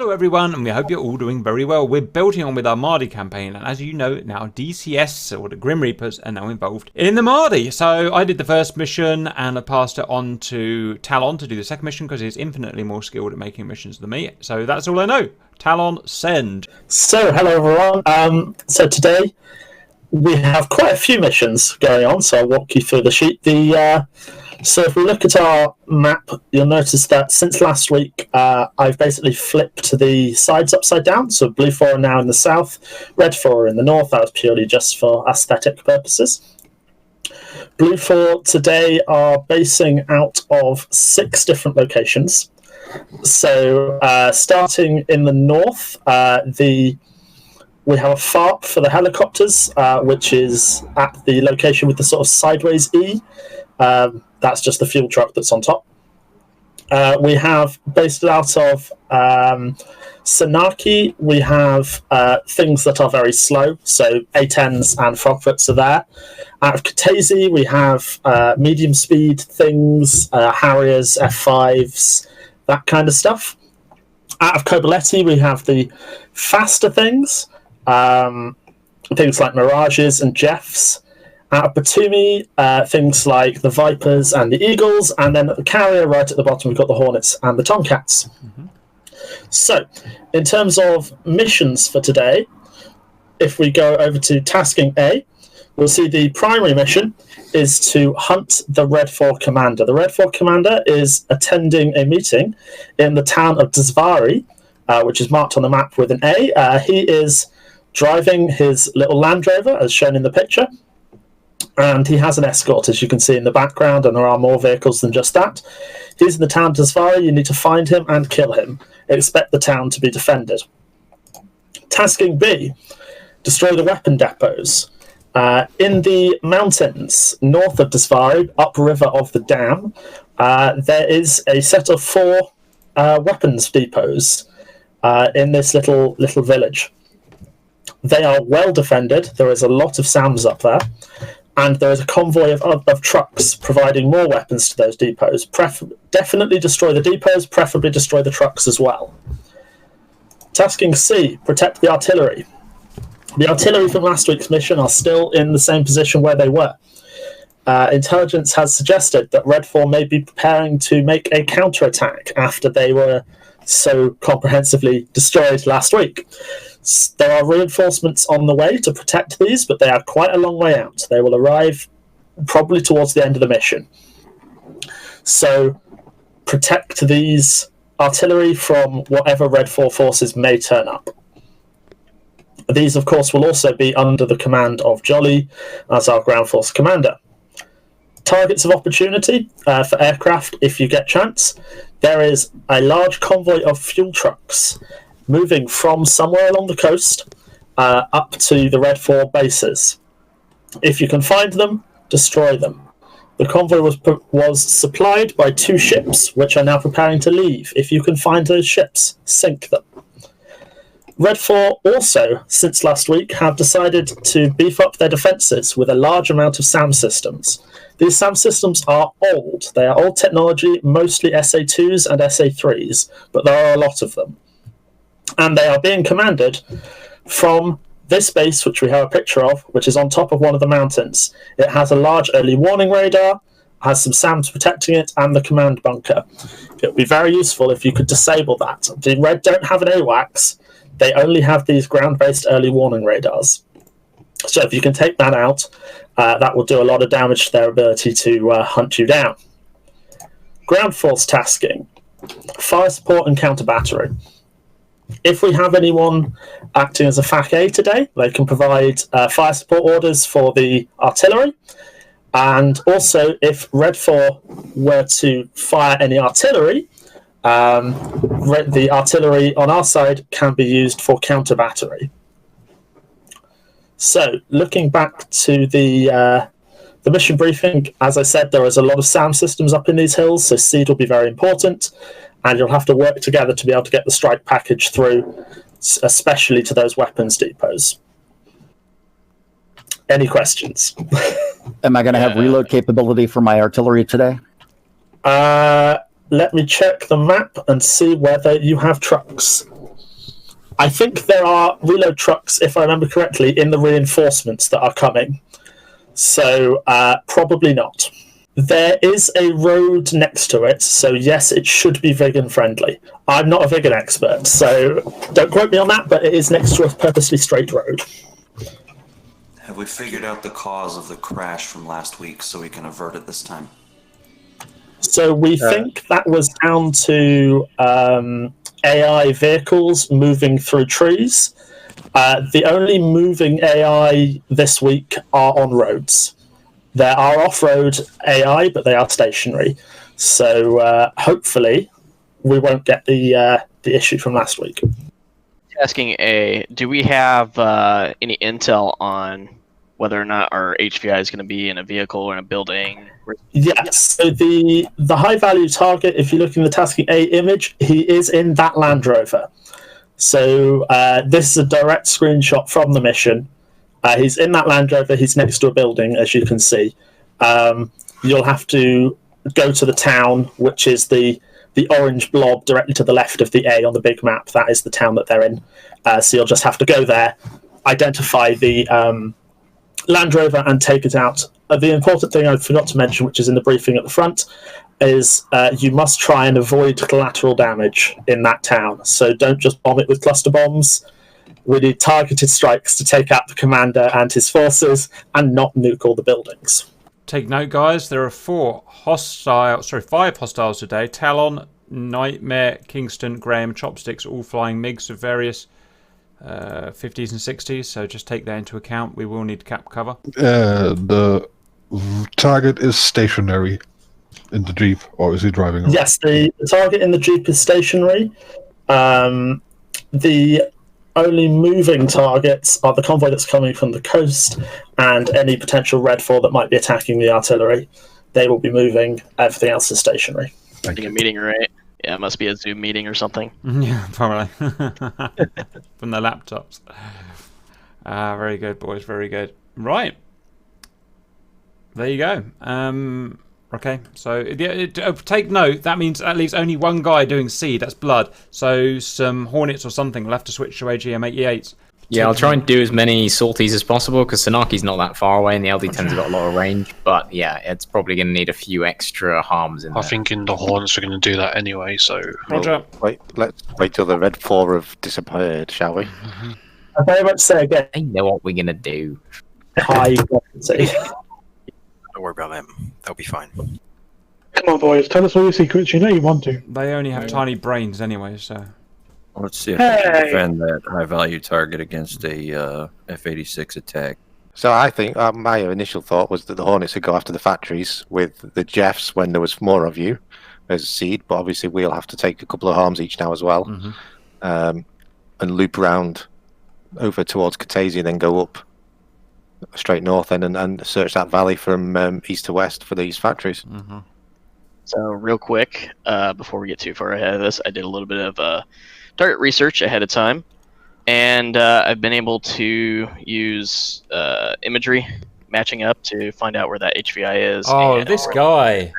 Hello everyone, and we hope you're all doing very well. We're building on with our Mahdi campaign, and as you know, now DCS, or the Grim Reapers, are now involved in the Mahdi. So I did the first mission, and I passed it on to Talon to do the second mission, because he's infinitely more skilled at making missions than me. So that's all I know. Talon, send. So, hello everyone. So today, we have quite a few missions going on, so I'll walk you through the sheet. So if we look at our map, you'll notice that since last week, I've basically flipped the sides upside down. So Blufor are now in the south, Red 4 are in the north. That was purely just for aesthetic purposes. Blufor today are basing out of 6 different locations. So starting in the north, we have a FARP for the helicopters, which is at the location with the sort of sideways E. That's just the fuel truck that's on top. We have, based out of Sanaki, we have things that are very slow, so A10s and Frogfoots are there. Out of Katezi, we have medium speed things, Harriers, F5s, that kind of stuff. Out of Kobaletti, we have the faster things, things like Mirages and Jeffs. Out of Batumi, things like the Vipers and the Eagles, and then at the carrier right at the bottom we've got the Hornets and the Tomcats. Mm-hmm. So, in terms of missions for today, if we go over to tasking A, we'll see the primary mission is to hunt the Red 4 commander. The Red 4 commander is attending a meeting in the town of Dzvari, which is marked on the map with an A. He is driving his little Land Rover, as shown in the picture, and he has an escort, as you can see in the background, and there are more vehicles than just that. He's in the town of Dzvari. You need to find him and kill him. Expect the town to be defended. Tasking B, destroy the weapon depots. In the mountains north of Dzvari, upriver of the dam, there is a set of 4 weapons depots in this little village. They are well defended. There is a lot of SAMs up there, and there is a convoy of trucks providing more weapons to those depots. Definitely destroy the depots, preferably destroy the trucks as well. Tasking C, protect the artillery. The artillery from last week's mission are still in the same position where they were. Intelligence has suggested that Red 4 may be preparing to make a counterattack after they were so comprehensively destroyed last week. There are reinforcements on the way to protect these, but they are quite a long way out. They will arrive probably towards the end of the mission. So protect these artillery from whatever Red 4 forces may turn up. These, of course, will also be under the command of Jolly as our ground force commander. Targets of opportunity for aircraft, if you get chance. There is a large convoy of fuel trucks moving from somewhere along the coast up to the Red 4 bases. If you can find them, destroy them. The convoy was supplied by 2 ships, which are now preparing to leave. If you can find those ships, sink them. Red 4 also, since last week, have decided to beef up their defences with a large amount of SAM systems. These SAM systems are old. They are old technology, mostly SA2s and SA3s, but there are a lot of them. And they are being commanded from this base, which we have a picture of, which is on top of one of the mountains. It has a large early warning radar, has some SAMs protecting it, and the command bunker. It would be very useful if you could disable that. The Red don't have an AWACS. They only have these ground-based early warning radars. So if you can take that out, that will do a lot of damage to their ability to hunt you down. Ground force tasking. Fire support and counter battery. If we have anyone acting as a FAC A today, they can provide fire support orders for the artillery. And also, if Red 4 were to fire any artillery, the artillery on our side can be used for counter battery. So, looking back to the mission briefing, as I said, there is a lot of SAM systems up in these hills, so SEAD will be very important, and you'll have to work together to be able to get the strike package through, especially to those weapons depots. Any questions? Am I going to have reload capability for my artillery today? Let me check the map and see whether you have trucks. I think there are reload trucks, if I remember correctly, in the reinforcements that are coming. So probably not. There is a road next to it, so yes, it should be vegan friendly. I'm not a vegan expert, so don't quote me on that, but it is next to a purposely straight road. Have we figured out the cause of the crash from last week so we can avert it this time? So we think that was down to AI vehicles moving through trees. The only moving AI this week are on roads. There are off-road AI, but they are stationary. So hopefully we won't get the issue from last week. Asking do we have any intel on whether or not our HVI is going to be in a vehicle or in a building? Yes. So the high-value target, if you look in the Tasking A image, he is in that Land Rover. So this is a direct screenshot from the mission. He's in that Land Rover. He's next to a building, as you can see. You'll have to go to the town, which is the orange blob directly to the left of the A on the big map. That is the town that they're in. So you'll just have to go there, identify the Land Rover, and take it out. The important thing I forgot to mention, which is in the briefing at the front, is you must try and avoid collateral damage in that town. So don't just bomb it with cluster bombs. We need targeted strikes to take out the commander and his forces and not nuke all the buildings. Take note, guys. There are 5 hostiles today. Talon, Nightmare, Kingston, Graham, Chopsticks, all flying MiGs of various 50s and 60s. So just take that into account. We will need cap cover. The target is stationary in the Jeep, or is he driving around? Yes, the target in the Jeep is stationary. The only moving targets are the convoy that's coming from the coast and any potential Red 4 that might be attacking the artillery. They will be moving. Everything else is stationary. I think a meeting, right? Yeah, it must be a Zoom meeting or something. Yeah, probably. From the laptops. Very good, boys. Very good. Right. There you go. Okay, so take note, that means at least only one guy doing SEAD, that's blood. So some Hornets or something will have to switch to AGM-88s. Yeah, I'll try and do as many sorties as possible, because Sanaki's not that far away and the LD-10's got a lot of range. But yeah, it's probably going to need a few extra harms in there. I think the Hornets are going to do that anyway, so... Roger. Let's wait till the Red 4 have disappeared, shall we? I very much say again. I know what we're going to do. High quality. Don't worry about them. They'll be fine. Come on, boys. Tell us all your secrets. You know you want to. They only have tiny brains anyway, so... Let's see if I can defend that high-value target against a F-86 attack. So I think my initial thought was that the Hornets would go after the factories with the Jeffs when there was more of you as a SEAD, but obviously we'll have to take a couple of harms each now as well, and loop around over towards Kataisi and then go up straight north and search that valley from east to west for these factories. So real quick, before we get too far ahead of this, I did a little bit of target research ahead of time, and I've been able to use imagery matching up to find out where that HVI is. Oh, this guy,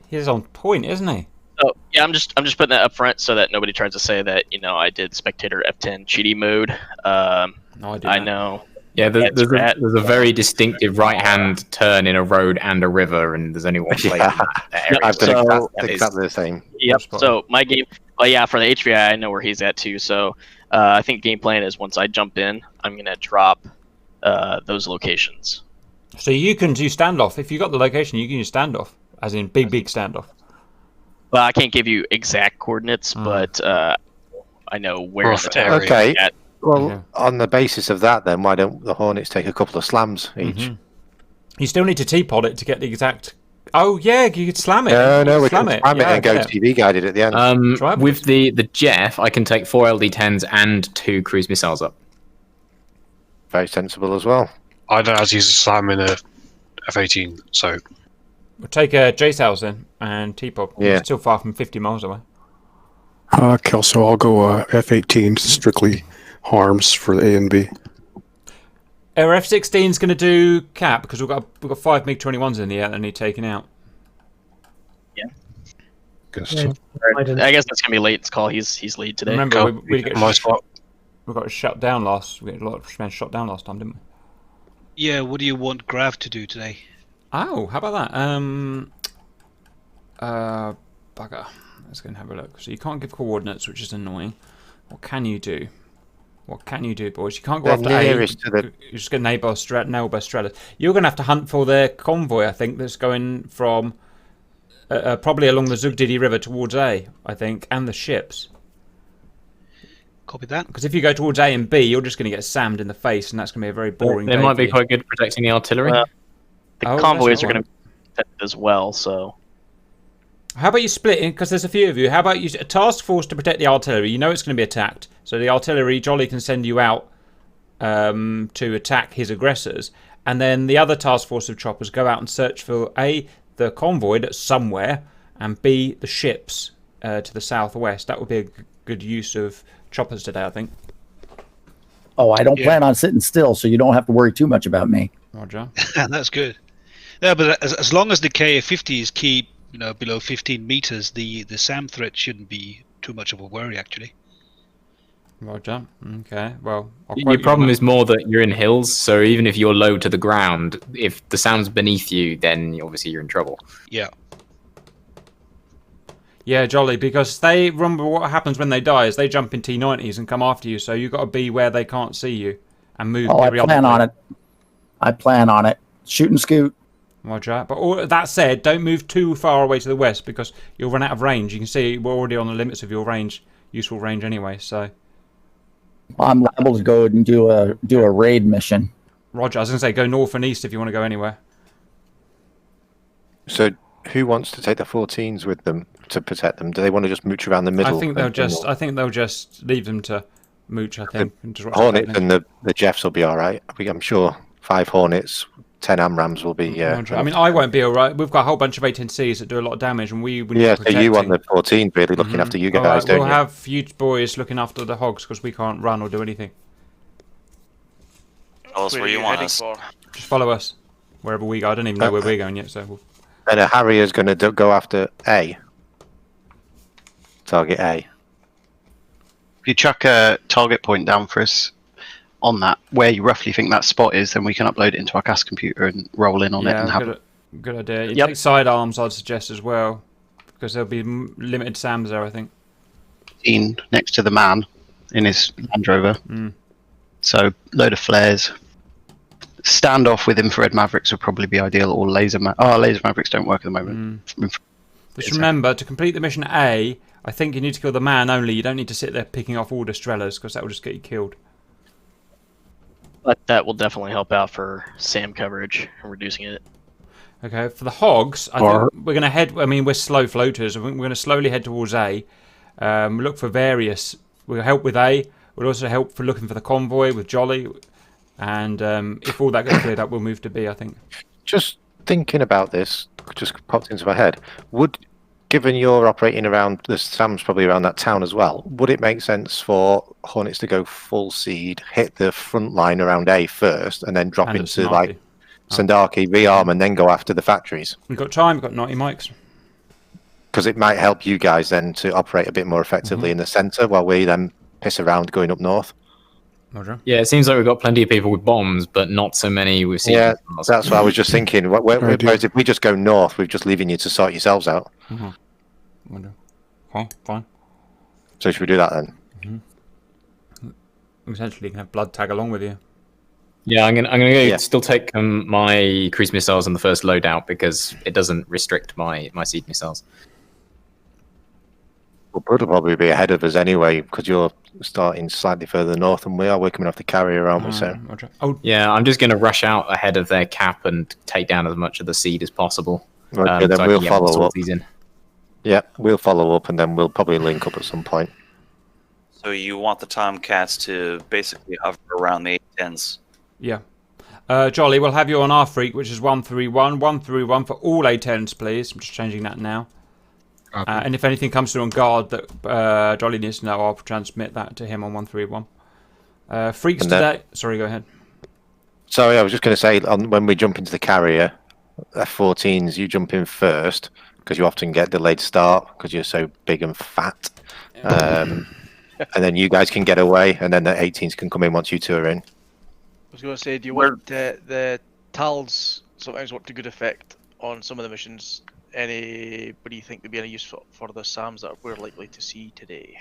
he's on point, isn't he? So yeah, I'm just putting that up front so that nobody tries to say that I did spectator F10 cheaty mode. No, I know. Yeah, there's a very distinctive right-hand turn in a road and a river, and there's only one place. I've done exactly the same. Yep. So my game, for the HVI, I know where he's at too. So I think game plan is once I jump in, I'm gonna drop those locations. So you can do standoff. If you got the location, you can use standoff, as in big standoff. Well, I can't give you exact coordinates, but I know where the area okay. is at. Well, on the basis of that, then why don't the Hornets take a couple of slams each? You still need to T-pod it to get the exact. Oh yeah, you could slam it. No, we slam can slam it and go TV guided at the end. With the Jeff, I can take 4 LD-10s and 2 cruise missiles up. Very sensible as well. I don't know how to use a slam in a F-18, so... We'll take a J-Cells then and T-pod. Yeah. It's still far from 50 miles away. Kelso, I'll go F-18, strictly harms for the A and B. Our F-16 is going to do cap because we've got 5 MiG-21s in the air that need taken out. Yeah. So. I guess that's going to be late. It's call. He's lead today. Remember, we get my spot. We got shut down last. We had a lot of men shot down last time, didn't we? Yeah. What do you want Grav to do today? Oh, how about that? Bugger. Let's go and have a look. So you can't give coordinates, which is annoying. What can you do? What can you do, boys? You can't go after A. You're just going to nail Strellas. You're going to have to hunt for their convoy, I think, that's going from probably along the Zugdidi River towards A, I think, and the ships. Copy that. Because if you go towards A and B, you're just going to get slammed in the face, and that's going to be a very boring. They might be quite good at protecting the artillery. The convoys are going to be protected as well, so. How about you split in, because there's a few of you, how about you a task force to protect the artillery? You know it's going to be attacked, so the artillery, Jolly can send you out to attack his aggressors, and then the other task force of choppers go out and search for A, the convoy that's somewhere, and B, the ships to the southwest. That would be a good use of choppers today, I think. Oh, I don't plan on sitting still, so you don't have to worry too much about me. Roger. That's good. Yeah, but as long as the KA-50s keep below 15 meters, the SAM threat shouldn't be too much of a worry, actually. Roger. Okay. Well, your problem is more that you're in hills, so even if you're low to the ground, if the SAM's beneath you, then obviously you're in trouble. Yeah. Yeah, Jolly, because they remember what happens when they die is they jump in T90s and come after you, so you've got to be where they can't see you and move. Oh, I plan on it. I plan on it. Shoot and scoot. Roger. But all that said, don't move too far away to the west because you'll run out of range. You can see we're already on the limits of your range, useful range anyway. So I'm liable to go and do a raid mission. Roger. I was going to say go north and east if you want to go anywhere. So who wants to take the 14s with them to protect them? Do they want to just mooch around the middle? I think they'll just leave them to mooch. I think the Hornets and the Jeffs will be all right. I'm sure 5 Hornets. 10 AMRAMs will be. I mean, I won't be all right. We've got a whole bunch of 18Cs that do a lot of damage, and we need so you want the 14 really looking after you guys, don't you? We'll have you boys looking after the hogs because we can't run or do anything. Tell us where you want us. Just follow us wherever we go. I don't even know where we're going yet, so. And a Harrier's going to go after A. Target A. If you chuck a target point down for us. On that, where you roughly think that spot is, then we can upload it into our CAS computer and roll in on it and have good idea. You take sidearms, I'd suggest as well, because there'll be limited SAMs there, I think. Next to the man in his Land Rover. So load of flares. Standoff with infrared Mavericks would probably be ideal, or laser Mavericks don't work at the moment. Just remember to complete the mission A. I think you need to kill the man only. You don't need to sit there picking off all the Strellas because that will just get you killed. But that will definitely help out for SAM coverage and reducing it. Okay, for the hogs, I think we're going to head. I mean, we're slow floaters. I think we're going to slowly head towards A. Look for various. We'll help with A. We'll also help for looking for the convoy with Jolly. And if all that gets cleared up, we'll move to B, I think. Just thinking about this, just popped into my head. Given you're operating around, the SAM's probably around that town as well, would it make sense for Hornets to go full SEAD, hit the front line around A first, and then drop into like Sandaki, rearm, and then go after the factories? We've got time, we've got 90 mics. Because it might help you guys then to operate a bit more effectively in the centre while we then piss around going up north. Roger. Yeah, it seems like we've got plenty of people with bombs, but not so many with SEAD. Yeah, that's what I was just thinking. Whereas if we just go north, we're just leaving you to sort yourselves out. Okay, fine. So should we do that then? Essentially, you can have blood tag along with you. Yeah, I'm gonna still take my cruise missiles on the first loadout because it doesn't restrict my SEAD missiles. Well, Bud will probably be ahead of us anyway because you're starting slightly further north than we are. We're coming off the carrier, aren't we? So. Yeah, I'm just going to rush out ahead of their cap and take down as much of the SEAD as possible. Okay, then we'll follow up. In. Yeah, we'll follow up and then we'll probably link up at some point. So you want the Tomcats to basically hover around the 810s? Yeah. Jolly, we'll have you on our freak, which is 131. 131 for all A10s, please. I'm just changing that now. And if anything comes through on guard that Jolly needs to know, I'll transmit that to him on 131. Freaks today. Sorry, go ahead. Sorry, I was just going to say, when we jump into the carrier, F-14s, you jump in first because you often get delayed start because you're so big and fat. and then you guys can get away, and then the 18s can come in once you two are in. I was going to say, do you want the TALs sometimes work to good effect on some of the missions? Anybody think would be any use for the SAMs that we're likely to see today?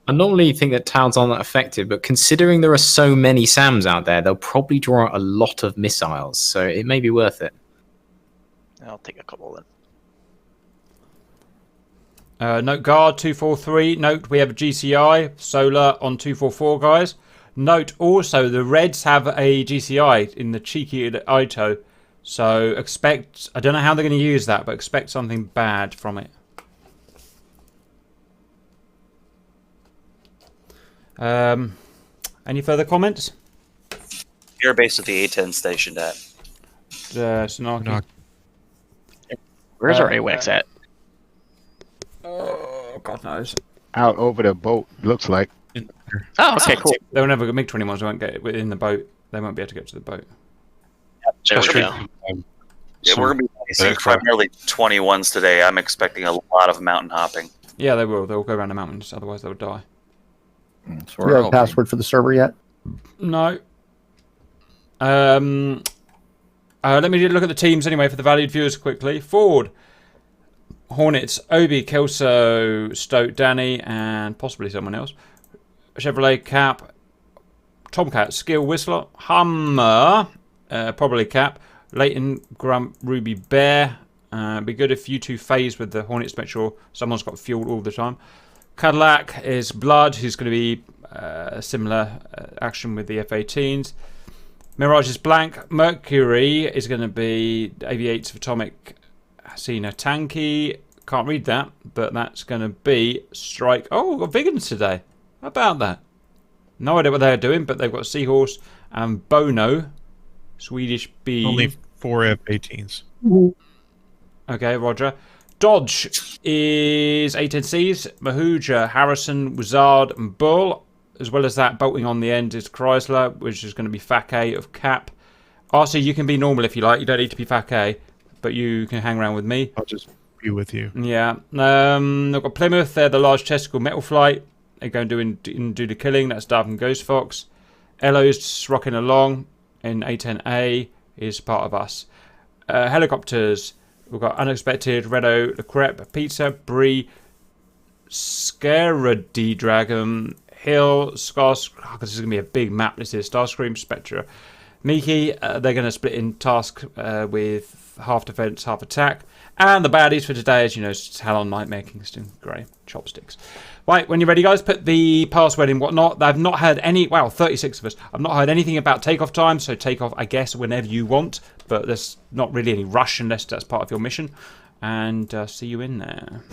I normally think that TALs aren't that effective, but considering there are so many SAMs out there, they'll probably draw out a lot of missiles, so it may be worth it. I'll take a couple then. Note guard 243. Note we have a GCI solar on 244, guys. Note also the Reds have a GCI in the cheeky Ito. So expect, I don't know how they're going to use that, but expect something bad from it. Any further comments? Your base with the A10 stationed at. Snarky. Where's our AWACS at? Oh, God knows. Out over the boat, looks like. Oh, okay, cool. They'll never MiG-21s won't get within the boat. They won't be able to get to the boat. There we go. Yeah, we're going to be seeing primarily 21s today. I'm expecting a lot of mountain hopping. Yeah, they will. They'll go around the mountains, otherwise they'll die. Do you have a password for the server yet? No. Let me look at the teams anyway for the valued viewers quickly. Ford, Hornets, Obi, Kelso, Stoke, Danny, and possibly someone else. Chevrolet, Cap, Tomcat, Skill, Whistler, Hummer, probably Cap, Leighton, Grump, Ruby, Bear. Be good if you two phase with the Hornets to make sure someone's got fuel all the time. Cadillac is Blood, who's going to be similar action with the F-18s. Mirage is Blank. Mercury is going to be AV-8's Atomic Hasina Tanky. Can't read that, but that's going to be Strike. Oh, we've got Vigans today. How about that? No idea what they're doing, but they've got Seahorse and Bono. Swedish B. Only 4 F-18s. Okay, Roger. Dodge is A10Cs, Mahuja, Harrison, Wizard, and Bull. As well as that, bolting on the end is Chrysler, which is going to be FAC A of Cap. RC, you can be normal if you like. You don't need to be FAC A, but you can hang around with me. I'll just be with you. Yeah. They've got Plymouth. They're the large testicle metal flight. They're going to do the killing. That's Darth and Ghost Fox. Elo's just rocking along. And A10A is part of us. Helicopters. We've got Unexpected, Redo, The Crep, Pizza, Brie, Scarady Dragon, Hill, Scars. Oh, this is going to be a big map. This is Starscream, Spectra, Miki. They're going to split in task with half defense, half attack. And the baddies for today, as you know, is Talon, Nightmare, Kingston, Grey, Chopsticks. Right, when you're ready, guys, put the password in, whatnot. I've not heard any, wow, 36 of us. I've not heard anything about takeoff time, so take off, I guess, whenever you want. But there's not really any rush unless that's part of your mission. And see you in there.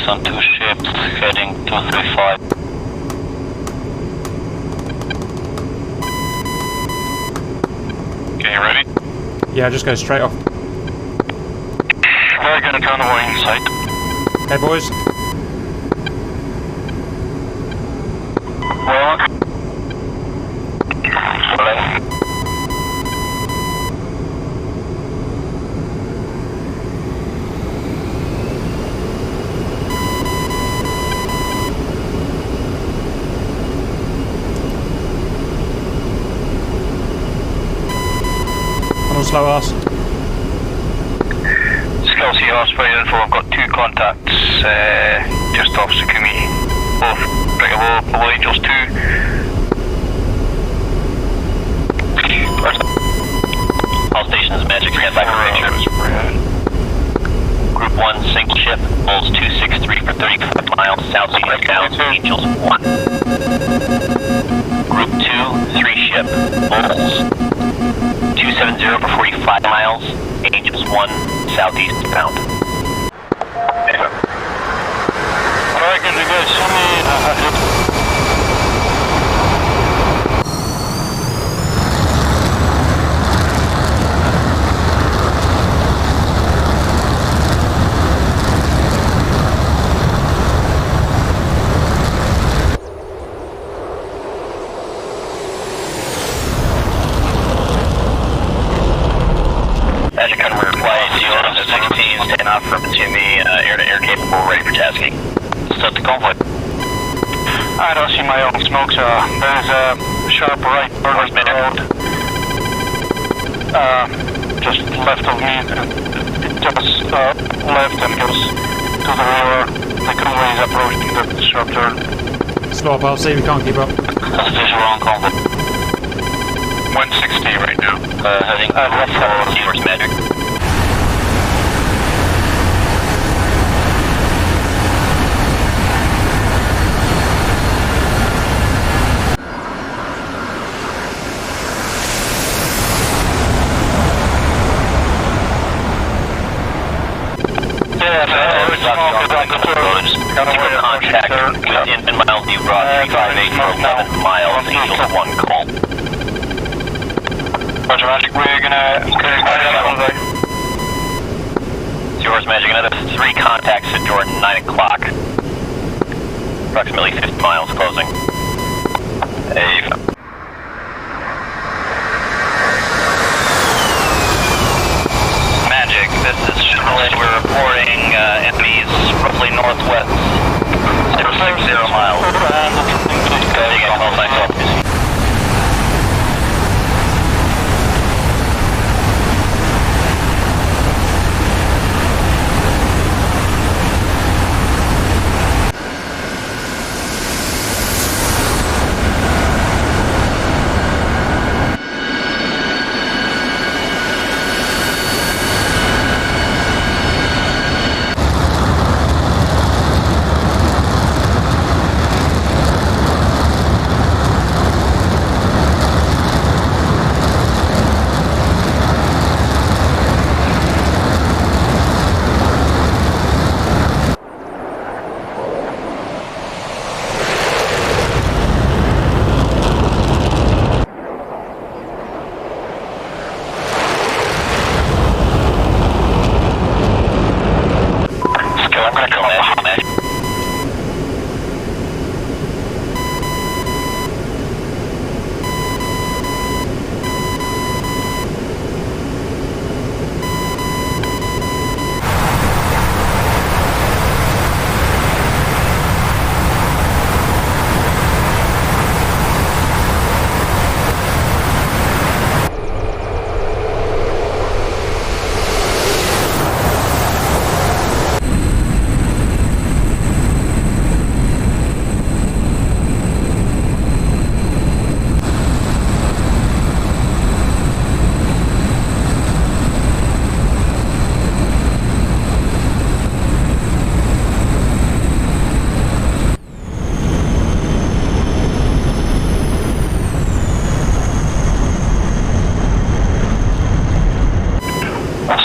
On 2 ships heading 235. Okay, you ready? Yeah, just go straight off. We're gonna turn the warning sight. Okay, boys. Well, slow ass. Skull Seahorse, for your info, I've got 2 contacts just off Sukumi, both Brigalow, Below Angels 2. Angels 263 for 35 miles, southeast bound, Angels 1. Group 2, 3 ship, Bulls 270 for 45 miles, Angels 1, southeast bound. Alright, can you guys show me Magic on reply, 0-16, stand off from to me, air-to-air capable, ready for tasking. Start the convoy. I don't see my own smokes, there's a sharp right turn on the road. Just left of me, just left and goes to the river. The convoy is approaching the sharp turn. Slow up, I'll see, we can't keep up. That's visual on convoy. 160 right now. Heading left forward towards Magic. Contact in miles you brought 358 for 11 miles, Angels 1 call. Roger, Magic, we're gonna carry that. It's yours, Magic. Another 3 contacts at your 9 o'clock. Approximately 50 miles closing. Hey. Magic, this is Chevrolet. We're reporting enemies roughly northwest 060 miles. Go again, call myself.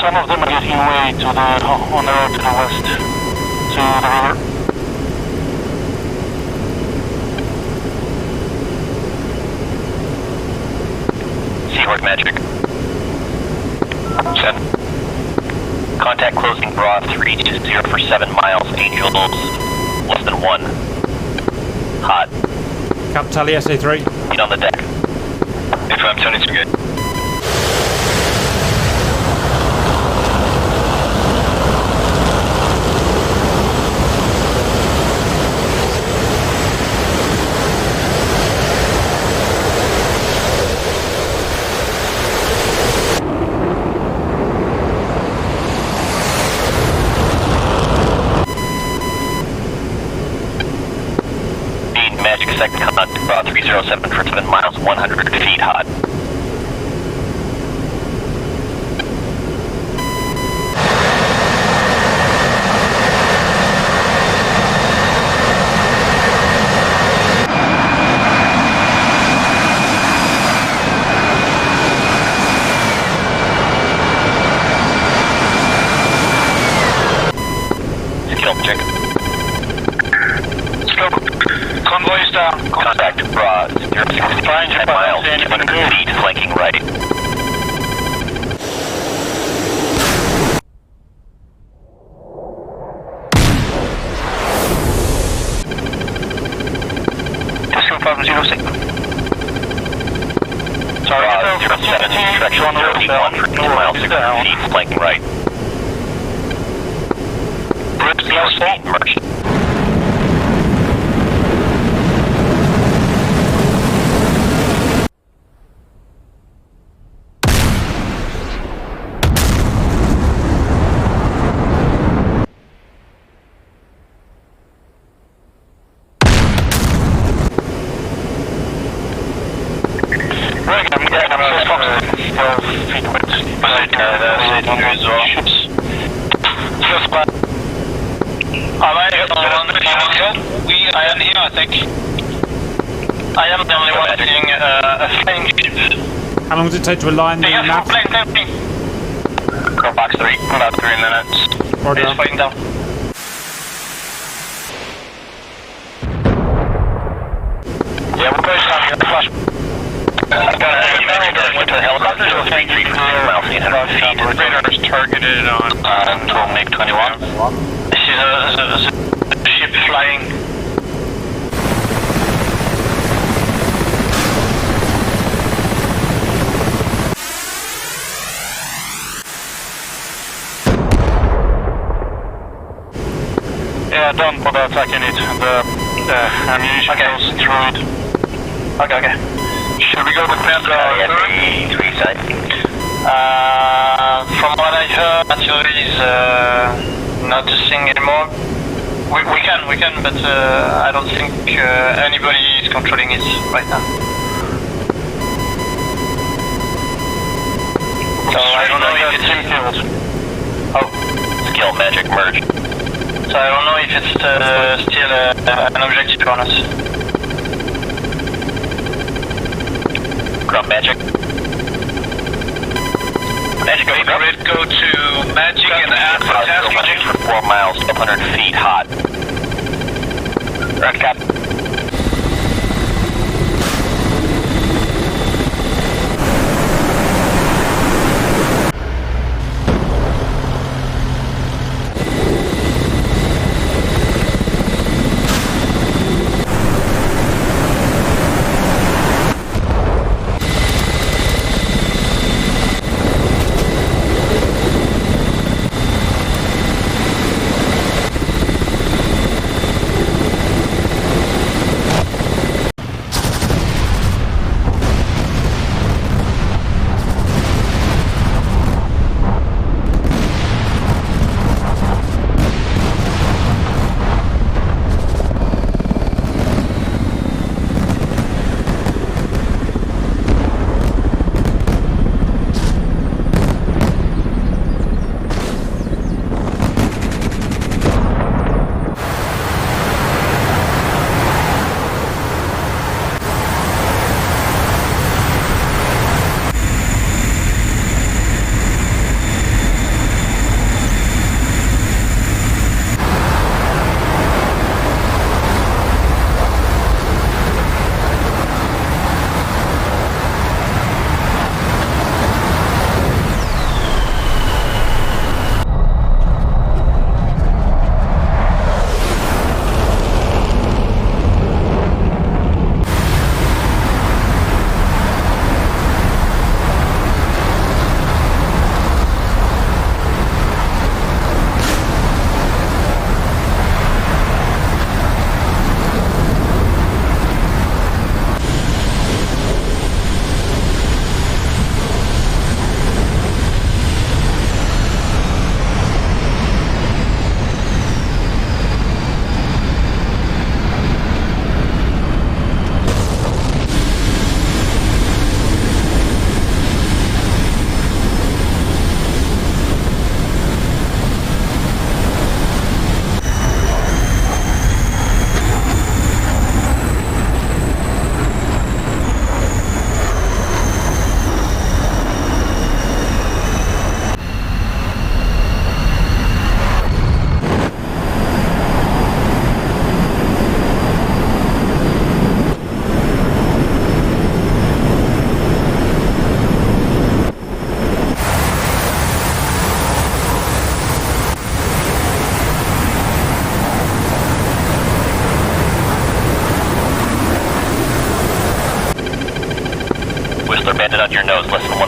Some of them are getting away to the on the road to the west to the river. Seahorse Magic. 7. Contact closing broad 320 for 7 miles. Angels less than 1. Hot. Cap Tally SA3. Get on the deck. Affirm 22 good. Magic second contact broad 307 for 7 miles, 100 feet hot. 200 feet, flanking right. Target 07, direction 31 for 2 miles, 600 feet, flanking right. Speed merged. I am here, I think. I am the only one seeing a flying ship. How long does it take to align the map? Go back 3, about 3 minutes. Roger. He's fighting down. Yeah, we're pushing on here. Flash. Went to the helicopters or 3 feet, 800 feet. Radar is targeted on 12 MiG-21. This is a ship flying. Yeah, done for the attack unit. The ammunition goes through it. Okay. Should we go to Panda? Three side. From what I heard, artillery is not a thing anymore. We can, but I don't think anybody is controlling it right now. So I don't know if it's killed. Oh, skill magic merge. So I don't know if it's still an objective on us. Grab magic. Magic, go to magic and ask for tasking. Magic for 4 miles, 100 feet hot. Red cap.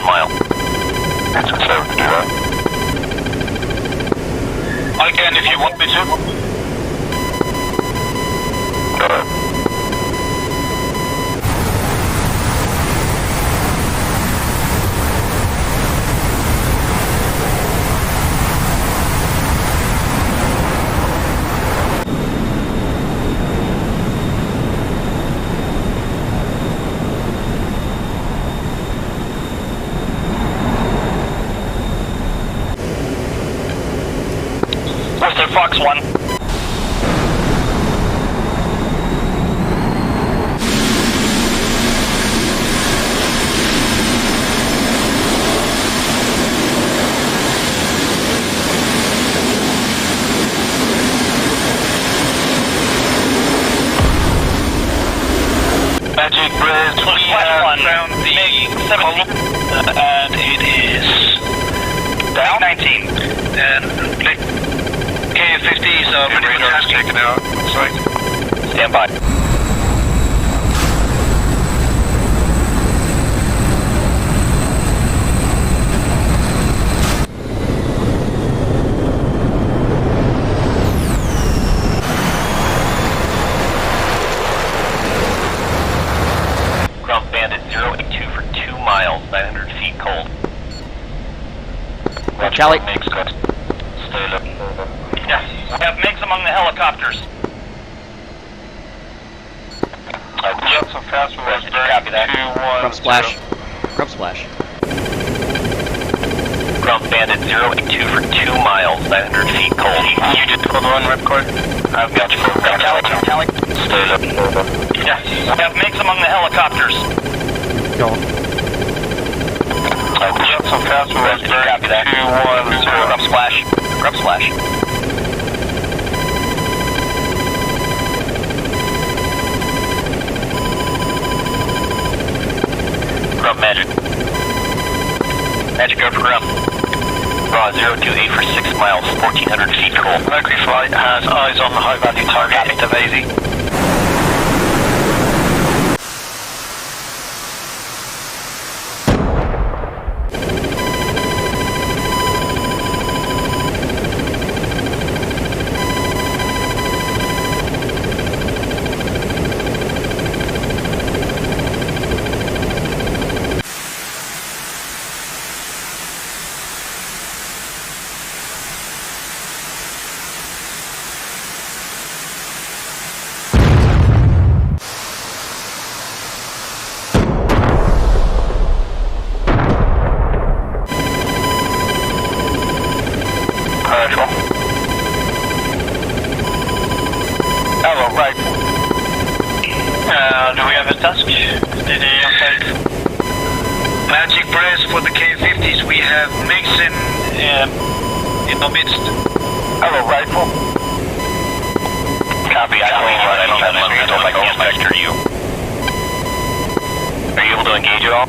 1 mile. That's what's over to do that. I can if you want me to. Got it. Western Fox 1. Magic Bridge, we have found the column, and it is down 19. And K-50s are pretty much taken out. Sorry. Stand by. Ground Bandit 082 for 2 miles, 900 feet cold. Charlie. Stay low. Yes, we have MiGs among the helicopters. Yep, so fast we're ready. Copy that. 'Grump splash. 'Grump splash. Ground Bandit 082 for 2 miles, 900 feet cold. You just hold on, Ripcord. I've got you. Tally. Stay low. Yes, we have MiGs among the helicopters. Go. Yep, so fast we're ready. Copy that. 210. Grump splash. Grump splash. Grump Magic. Magic go for Grump. Raw 028 for 6 miles, 1400 feet cold. Mercury Flight has eyes on the high value target. Active AZ. Hello, right. Do we have a task? Magic Brass for the K-50s. We have MiGs in the midst. Hello, rifle. Copy. I don't have my mental. I can't vector you. Are you able to engage at all?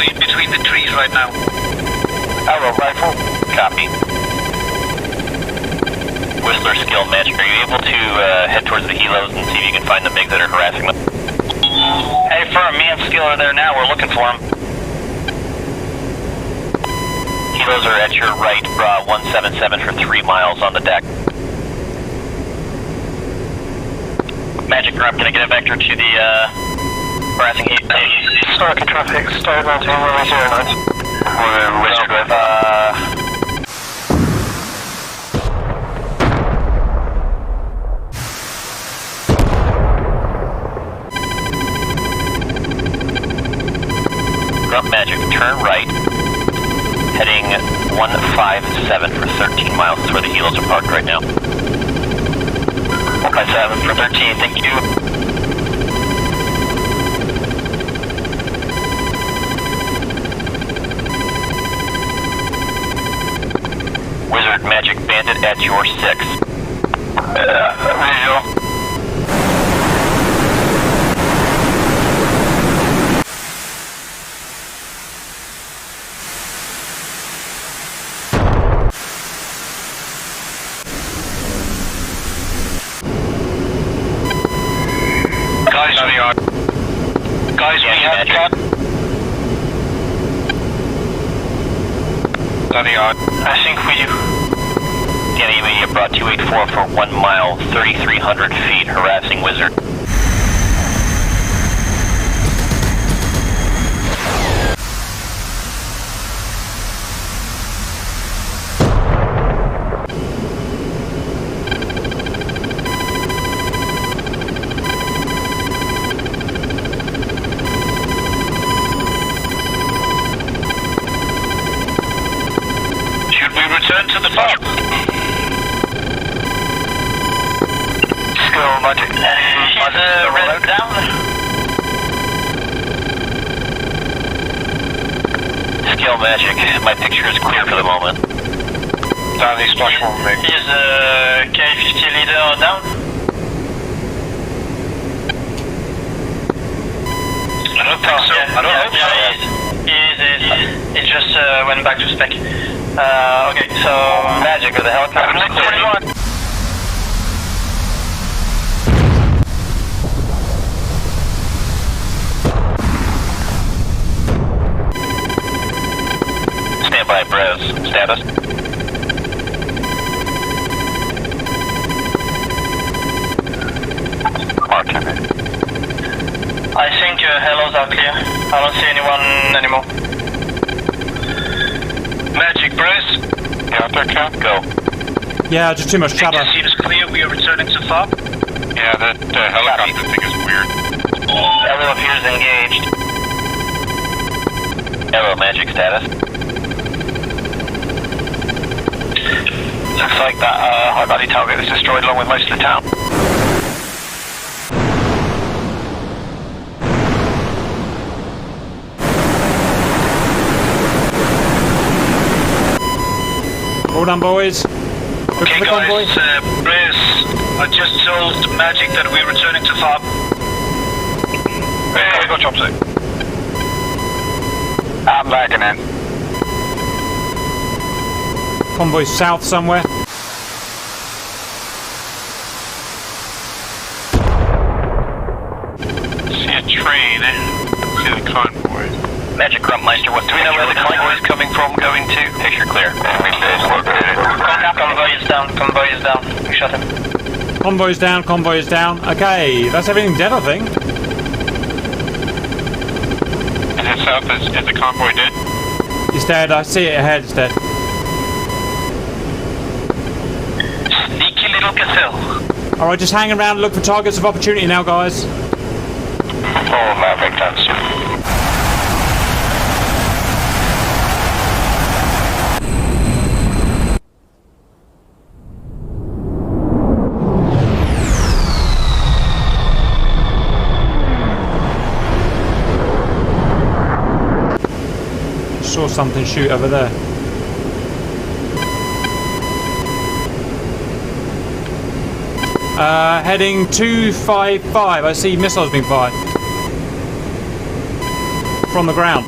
In between the trees right now. Arrow rifle. Copy. Whistler skill magic. Are you able to head towards the helos and see if you can find the MiGs that are harassing them? Hey, firm, me and Skill are there now. We're looking for them. Helos are at your right. Bra 177 for 3 miles on the deck. Magic Grump, can I get a vector to the harassing heat? Start traffic, start on 209. We're Wizard with, Grump Magic, turn right, heading 157 for 13 miles. That's where the helos are parked right now. 157 for 13, thank you. Wizard Magic Bandit at your 6. Visual. Cap. I think we do. Danny, we brought 284 for 1 mile, 3,300 feet, harassing Wizard. Return to the farm. Skill magic. She's red down. Skill magic. My picture is clear for the moment. Down the splash for me. Is K50 leader down? I don't think so. I don't know. Yeah, he just went back to spec. Okay, so magic of the helicopter. Stand by, Brez. Status. Mark. I think hellos are clear. I don't see anyone anymore. Magic, Bruce. Yeah, Cap. Go. Yeah, just too much chatter. Seems clear. We are returning to farm. Yeah, that helicopter thing is weird. Hello appears engaged. Hello, magic status. Looks like that high body target is destroyed along with most of the town. Hold on, boys. Okay, guys, Brace, I just told Magic that we're returning to farm. Hey, go chopstick. I'm lagging in. Convoy south somewhere. See a train, see the convoy. Magic Grumpmeister, what Do we know where the convoy is coming from, going to? Picture clear. Convoy is down, convoy is down. We shot him. Convoy's down, convoy is down. Okay, that's everything dead, I think. Is it south? Is the convoy dead? It's dead, I see it ahead, it's dead. Sneaky little gazelle. Alright, just hang around and look for targets of opportunity now, guys. Oh, Maverick, that's Saw something shoot over there. Heading 255. I see missiles being fired from the ground.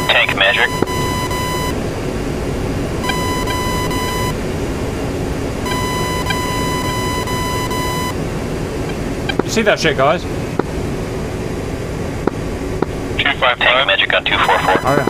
Tank magic. You see that shit, guys? 255. Tank magic on 244. Okay.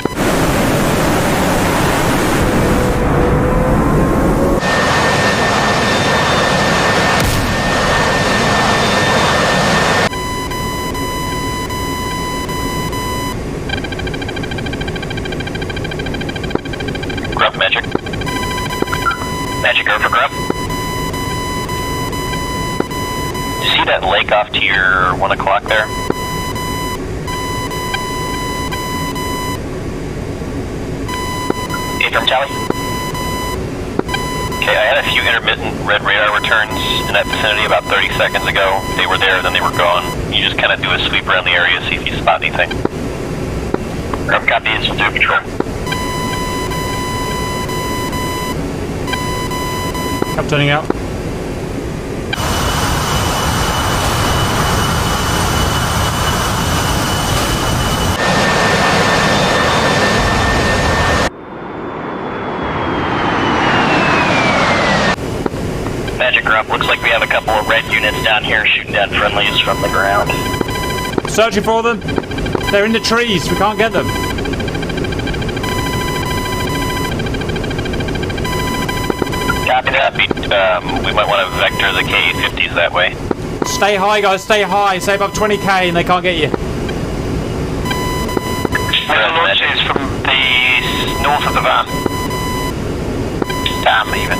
Grunt magic. Magic over grunt. You see that lake off to your 1 o'clock there? From Tally. Okay, I had a few intermittent red radar returns in that vicinity about 30 seconds ago. They were there, then they were gone. You just kind of do a sweep around the area, see if you spot anything. Grub copies, will do patrol. Captaining out. Magic Grump, looks like we have a couple of red units down here shooting down friendlies from the ground. Searching for them. They're in the trees. We can't get them. Copy that. We might want to vector the K-50s that way. Stay high, guys. Stay high. Say above 20k and they can't get you. Launches from the north of the van. Damn, even.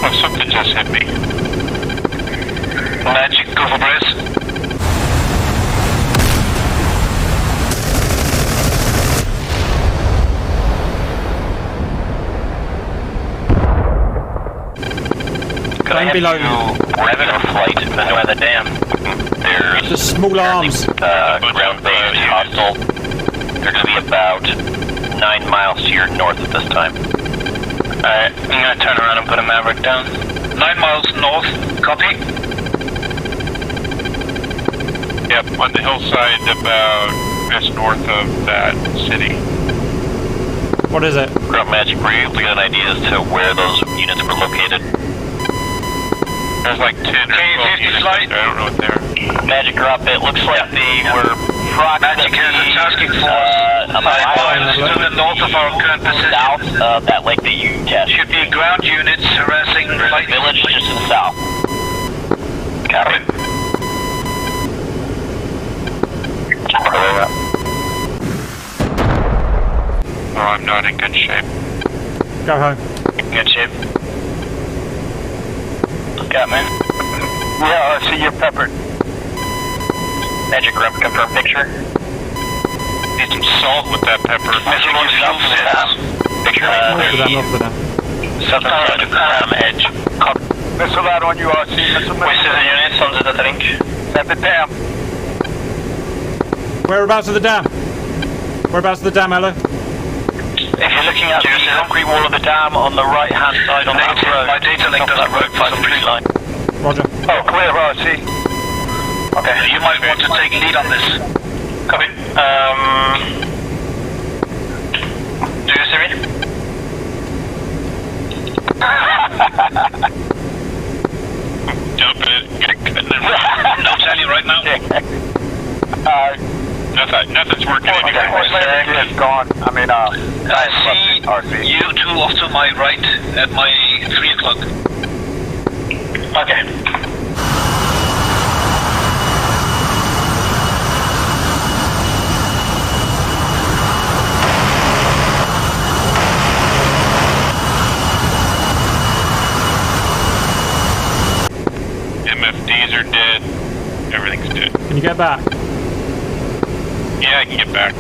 Oh, something just hit me. Magic, go for brace. Could I have below you rev or flight by the dam? There's just small arms. Ground-based hostile. They're going to be about 9 miles to your north at this time. Alright, I'm going to turn around and put a Maverick down. 9 miles north, copy. Yep, on the hillside about just north of that city. What is it? Ground Magic, were you able to get an idea as to where those units were located? There's like 10 or 12 units out there. I don't know what they're. Magic Grump, it looks like they were approximately Magic has a tasking force 5 miles to the north of our current position. South of that lake that you captured. Should be ground units harassing light village just to the south. Copy. Oh, I'm not in good shape. Go home. Good shape. Got me. Yeah, I see you're peppered. Magic Grump, confirm picture. Need some salt with that pepper. Picture. Not for that. Southern edge. Missile out on you, RC. Missile. Wasted the units on the link. At the dam. Whereabouts of the dam? Whereabouts of the dam, Elo? If you're looking at the concrete wall of the dam on the right-hand side on that road, my data link doesn't work for some reason. line. Roger. Oh, clear, RC. Okay, you might want to take lead on this. Copy. Do you see me? Jump it, get it cut. I'll tell you right now. Nothing's working anymore. It's gone. I mean, I see you two off to my right at my 3 o'clock. Okay. MFDs are dead. Everything's dead. Can you get back? Yeah, I can get back.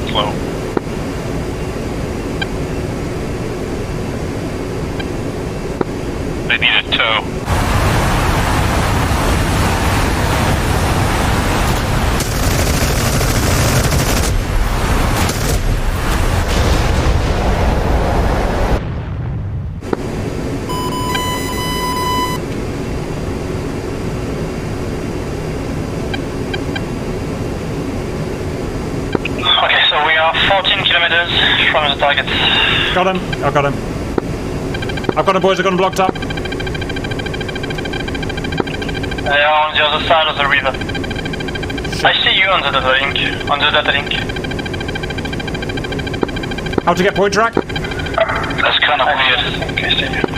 Slow. I need a tow. Okay, so we are 14 kilometers from the target. Got him. I got him. I've got him, boys. I've got him blocked up. They are on the other side of the river. I see you on the data link. On the data link. How to get point track? That's kind of weird.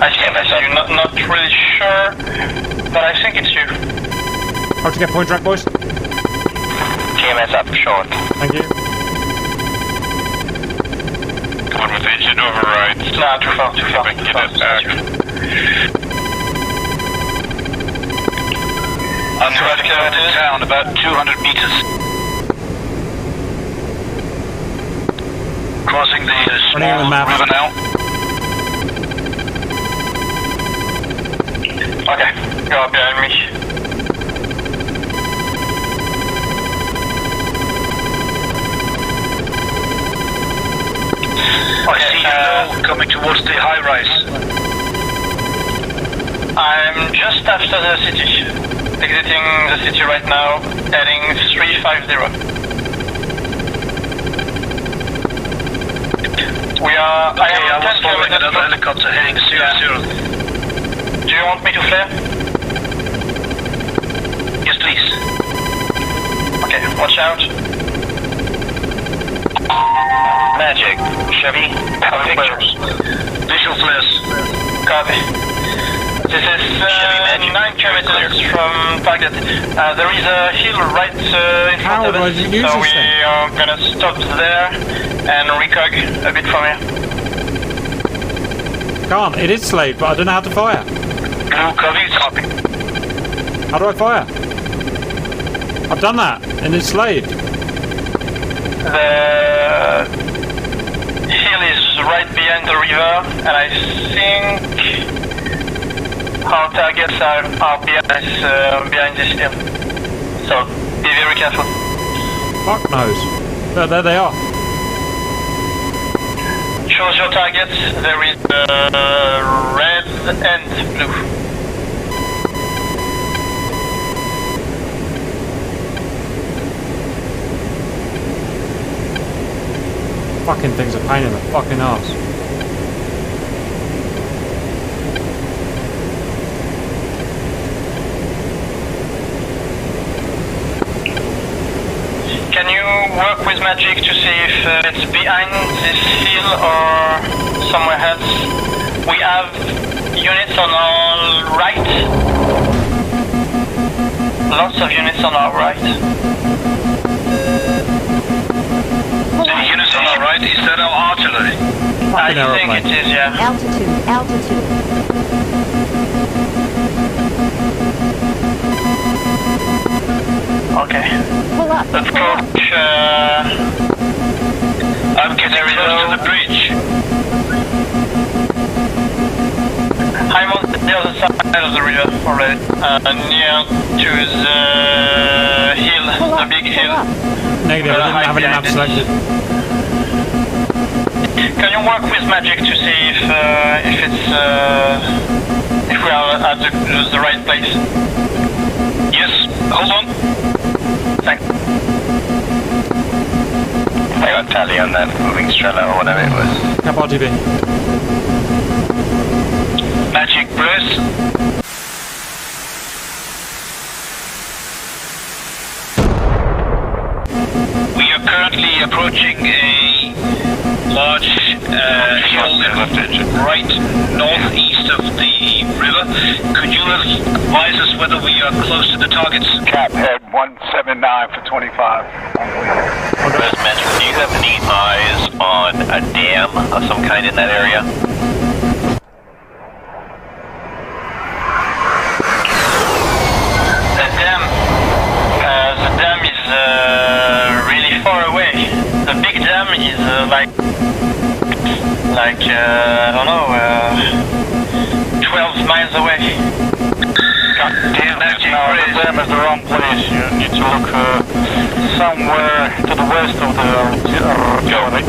I see you. Not really sure, but I think it's you. How to get point track, boys? TMS up short. Thank you. Going with engine overrides. Nah, too far. See if I can get it back. I'm trying to get out of town, about 200 meters. Crossing the small river now. Okay, go up behind me. I see you coming towards the high rise. I'm just after the city. Exiting the city right now, heading 350. We are. Okay, I was following another helicopter heading 00. Do you want me to flare? Yes, please. Okay, watch out. Magic. Chevy. Pictures. Visual flares. Copy. This is 9 kilometers from target. There is a hill right in front of us, so we are gonna stop there and recog a bit from here. Can't. It is slayed, but I don't know how to fire. Blue copy. How do I fire? I've done that, and it's slayed. The hill is right behind the river, and I think our targets are behind this hill. So be very careful. Fuck knows. There they are. Choose your targets. There is red and blue. Fucking thing's a pain in the fucking ass. Can you work with magic to see if it's behind this hill or somewhere else? We have units on our right. Lots of units on our right. The units on our right, is that our artillery? I think it is, yeah. Altitude. Okay. Pull up. Approach. I'm getting close to the bridge. I'm on the other side of the river already. Near to the hill, the big hill. Negative, I didn't have any map selected. Can you work with magic to see if it's if we are at the right place? Yes, hold on. Thanks. I got tally on that moving Strela or whatever it was. Cap RTV. Magic Bruce. We are currently approaching a large hill right northeast of the river. Could you advise us whether we are close to the targets? Cap head 179 for 25. Res Magic, do you have any eyes on a dam of some kind in that area? The dam is really far away. The big dam is I don't know, 12 miles away. Damn, the dam is the wrong place. You need to look somewhere to the west of the artillery.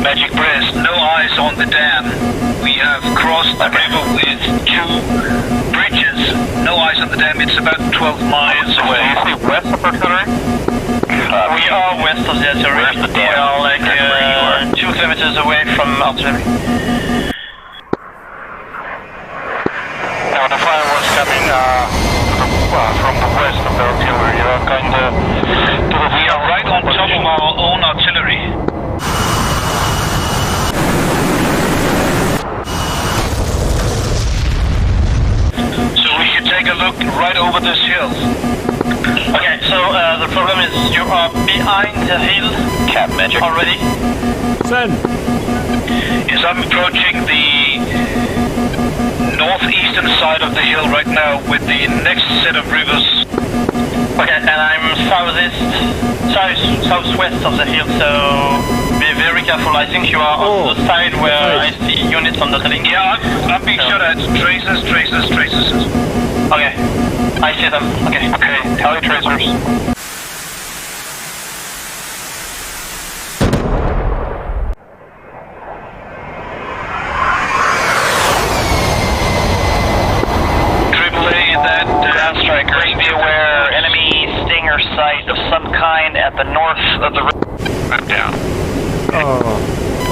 Magic Breast, no eyes on the dam. We have crossed the river with 2 bridges. No eyes on the dam, it's about 12 miles away. Do you see west of artillery? We are west of the artillery. Where's the dam? We are like 2 kilometers away from artillery. Now the fire was coming from the west of the artillery. You are kind of to the We are right on top of our own artillery. So we should take a look right over this hill. Okay, so the problem is you are behind the hill. Cap Magic. Already. Send. Yes, I'm approaching the northeastern side of the hill right now with the next set of rivers. Okay, and I'm southwest of the hill, so be very careful. I think you are on the side where I see units on the link. Yeah, I'm being shot at. Tracers. Okay, I see them. Okay, tally tracers. Be aware, enemy stinger site of some kind at the north of the river. I'm down. Oh.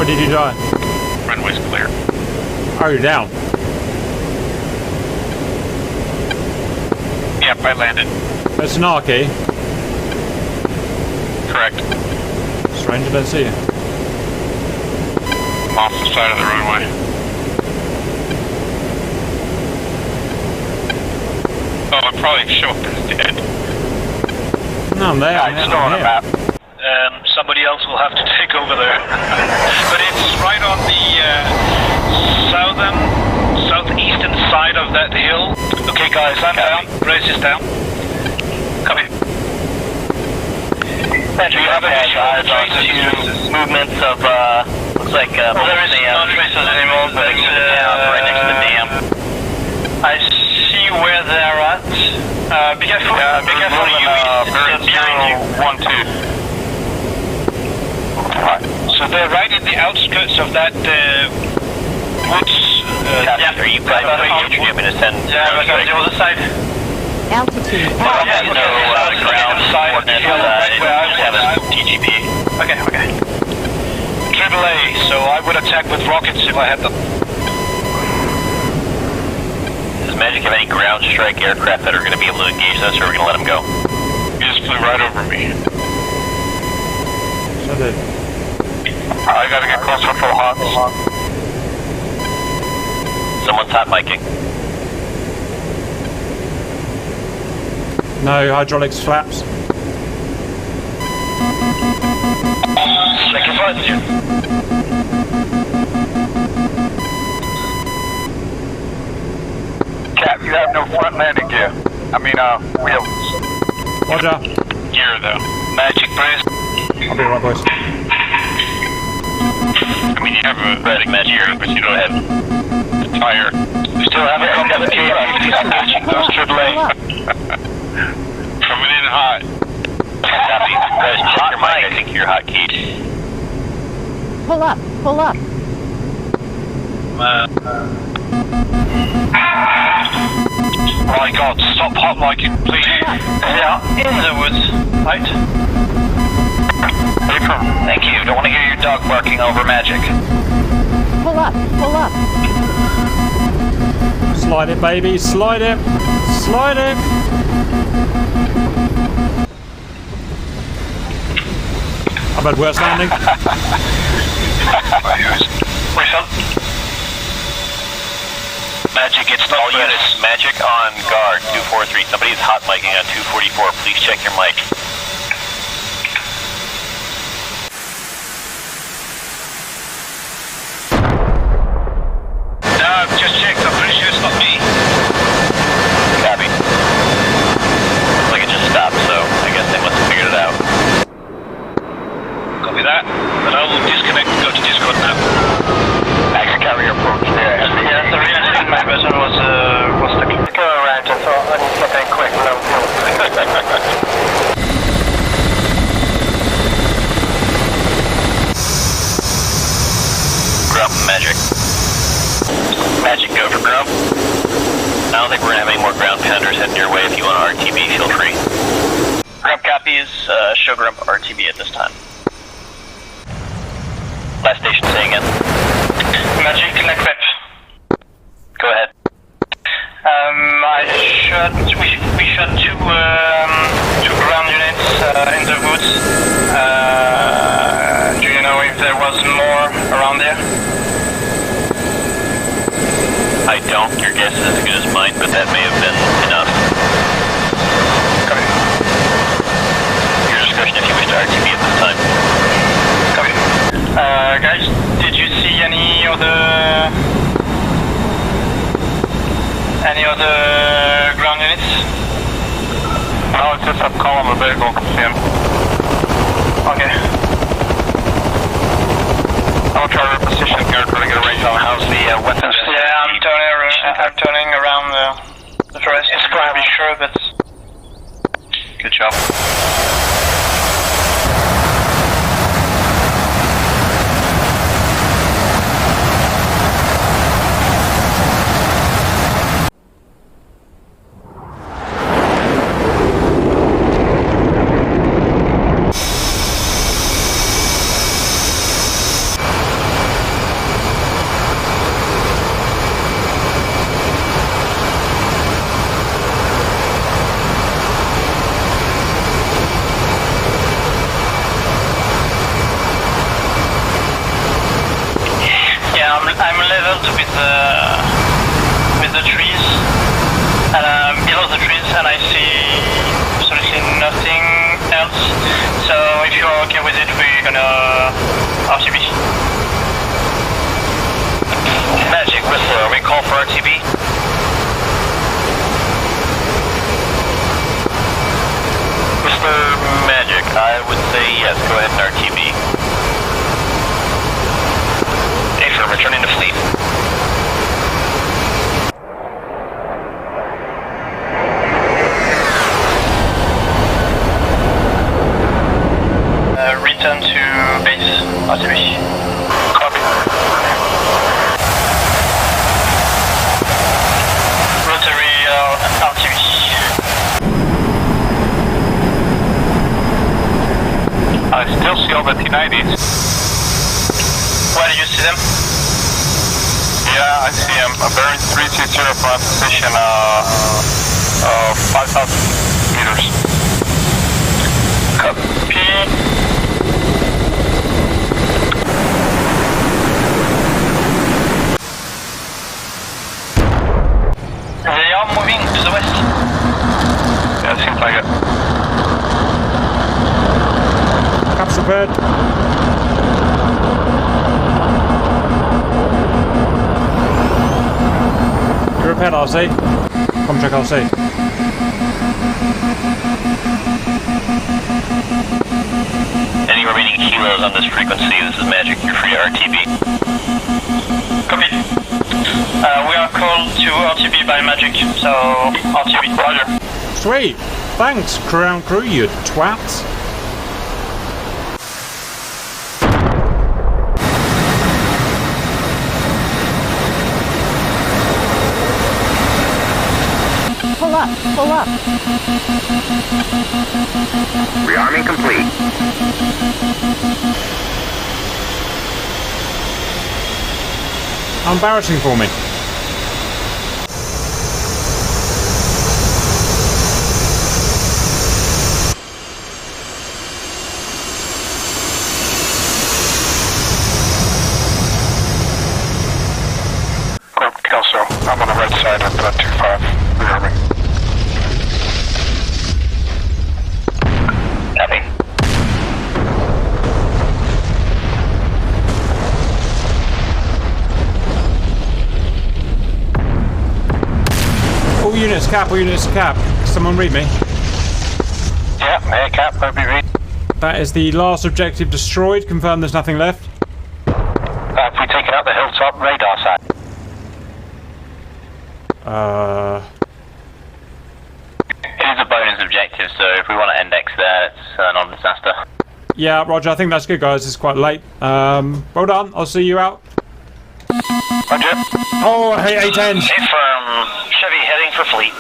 Where did you die? Runway's clear. Oh, you're down. Yep, I landed. That's Snarky. Correct. Strange, I don't see you. I'm off the side of the runway. Oh, I'm probably show up as dead. No, I'm there. I just don't on a map. Somebody else will have to take over there. But it's right on the southeastern side of that hill. Okay, guys, I'm down. Grace is down. Copy. Do you have any movements of, looks like, there is no traces anymore, but right next to the dam. I see where they're at. Be careful. Be careful. It's behind you. 1-2. So they're right in the outskirts of that woods. Are you guys ready to give me to send? Yeah, we're going to the other side. Altitude. TGP. Okay. AAA, so I would attack with rockets if I had them. Does Magic have any ground strike aircraft that are going to be able to engage us, or are we going to let them go? You just flew right over me. So did. I gotta get closer for hots. Someone's hot miking. No hydraulics flaps. Check your oxygen. Cap, you have no front landing gear. Wheels. Roger. Gear though. Magic brace. I'll be right, boys. You have a gear, but you don't have the tire. We still have a couple of gears. Those AAA. Coming in hot. Copy. Guys, check your mic. I think you're hotkeyed. Pull up. My God, stop hot miking, please. Yeah, in the woods. Right. Thank you. Don't want to hear your dog barking over Magic. Pull up. Slide it, baby. Slide it. I've had worse landing. Wait, son. Magic, it's not all units. Magic on guard. 243. Somebody's hot miking on 244. Please check your mic. Just checked, I'm pretty sure it's not me. Copy. Looks like it just stopped, so I guess they must have figured it out. Copy that. But I will disconnect and go to Discord now. Action carrier approach there. Yeah, the reason my person was the go around, I thought I need to get in quick and I'll deal with it. Grump, Magic. Magic, go for Grump. I don't think we're gonna have any more ground pounders heading your way. If you want to RTB, feel free. Grump copies, show Grump RTB at this time. Last station, say again. Magic, connect rep. Go ahead. We shot two ground units in the woods. Do you know if there was more around there? I don't. Your guess is as good as mine, but that may have been enough. Copy. Your discretion if you wish to RTB at this time. Copy. Guys, did you see any other ground units? No, it's just a column of vehicle consumed. Okay. I'll try to reposition here, try to get a range on how's the weapons. Yeah, I'm turning around the forest. It's going to be sure, but good job. the trees, and below the trees, and I see absolutely nothing else. So if you're okay with it, we're gonna RTB. Magic, Whistler, we call for RTB. Whistler, Magic, I would say yes, go ahead and RTB. Affirm, returning to fleet. Return to base, RTB. Copy. Rotary RTB. I still see all the T-90s. Where do you see them? Yeah, I see them. A bearing 320 from position 5,000 meters. Copy. They are moving to the west. Yeah, it seems like it. Caps repaired. You repaired, RC. Contract RC. Any remaining kilos on this frequency, this is Magic, you're free to RTB. Copy. We are called to RTB by Magic, so RTB. Roger. Sweet. Thanks, ground crew, you twats. Pull up, pull up. Rearming complete. How embarrassing for me. Kelso, I'm on the right side of the 25. Rearming. Copy. All units cap, all units cap. Someone read me. Yeah, hey Cap, hope you read. That is the last objective destroyed. Confirm there's nothing left. If we take it out the hilltop radar side. It is a bonus objective, so if we want to index there, it's a non-disaster. Yeah, Roger, I think that's good, guys. It's quite late. Well done. I'll see you out. Roger. Oh, hey, A10. Affirm, Chevy heading for fleet.